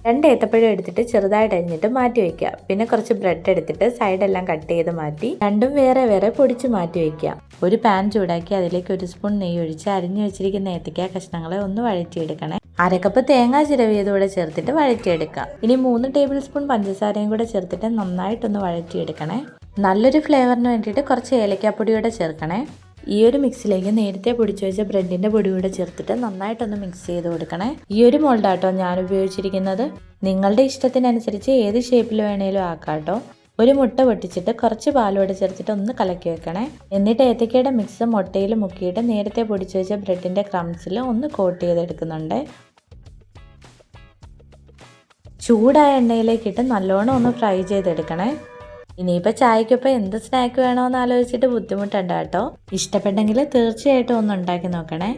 2 ഏത്തപ്പഴം എടുത്തിട്ട് ചെറുതായിട്ട് അരിഞ്ഞിട്ട് മാറ്റി വയ്ക്കുക. പിന്നെ കുറച്ച് ബ്രെഡ് എടുത്തിട്ട് സൈഡെല്ലാം കട്ട് ചെയ്ത് മാറ്റി രണ്ടും വേറെ വേറെ പൊടിച്ച് മാറ്റി വയ്ക്കുക. ഒരു പാൻ ചൂടാക്കി അതിലേക്ക് 1 സ്പൂൺ നെയ്യ് ഒഴിച്ച് അരിഞ്ഞു വെച്ചിരിക്കുന്ന ഏത്തയ്ക്ക കഷ്ണങ്ങളെ ഒന്ന് വഴറ്റിയെടുക്കണേ. 1/2 കപ്പ് തേങ്ങ ചിരവിയതൂടെ ചേർത്തിട്ട് വഴറ്റിയെടുക്കാം. ഇനി 3 ടേബിൾ സ്പൂൺ പഞ്ചസാരയും കൂടെ ചേർത്തിട്ട് നന്നായിട്ടൊന്ന് വഴറ്റിയെടുക്കണേ. നല്ലൊരു ഫ്ലേവറിന് വേണ്ടിയിട്ട് കുറച്ച് ഏലക്കാപ്പൊടിയോടെ ചേർക്കണേ. ഈ ഒരു മിക്സിലേക്ക് നേരത്തെ പൊടിച്ചു വെച്ച ബ്രെഡിന്റെ പൊടി കൂടെ ചേർത്തിട്ട് നന്നായിട്ടൊന്ന് മിക്സ് ചെയ്ത് കൊടുക്കണേ. ഈ ഒരു മോൾഡാട്ടോ ഞാൻ ഉപയോഗിച്ചിരിക്കുന്നത്. നിങ്ങളുടെ ഇഷ്ടത്തിനനുസരിച്ച് ഏത് ഷേപ്പിൽ വേണേലും ആക്കാട്ടോ. ഒരു മുട്ട പൊട്ടിച്ചിട്ട് കുറച്ച് പാലോടെ ചേർത്തിട്ട് ഒന്ന് കലക്കി വെക്കണേ. എന്നിട്ട് ഏത്തക്കയുടെ മിക്സ് മുട്ടയിൽ മുക്കിയിട്ട് നേരത്തെ പൊടിച്ചു വെച്ച ബ്രെഡിന്റെ ക്രംസിൽ ഒന്ന് കോട്ട് ചെയ്തെടുക്കുന്നുണ്ട്. ചൂടായ എണ്ണയിലേക്കിട്ട് നല്ലോണം ഒന്ന് ഫ്രൈ ചെയ്തെടുക്കണേ. ഇനിയിപ്പോൾ ചായക്കൊപ്പം എന്ത് സ്നാക്ക് വേണമെന്ന് ആലോചിച്ചിട്ട് ബുദ്ധിമുട്ടുണ്ട് കേട്ടോ. ഇഷ്ടപ്പെട്ടെങ്കിൽ തീർച്ചയായിട്ടും ഒന്ന് ഉണ്ടാക്കി നോക്കണേ.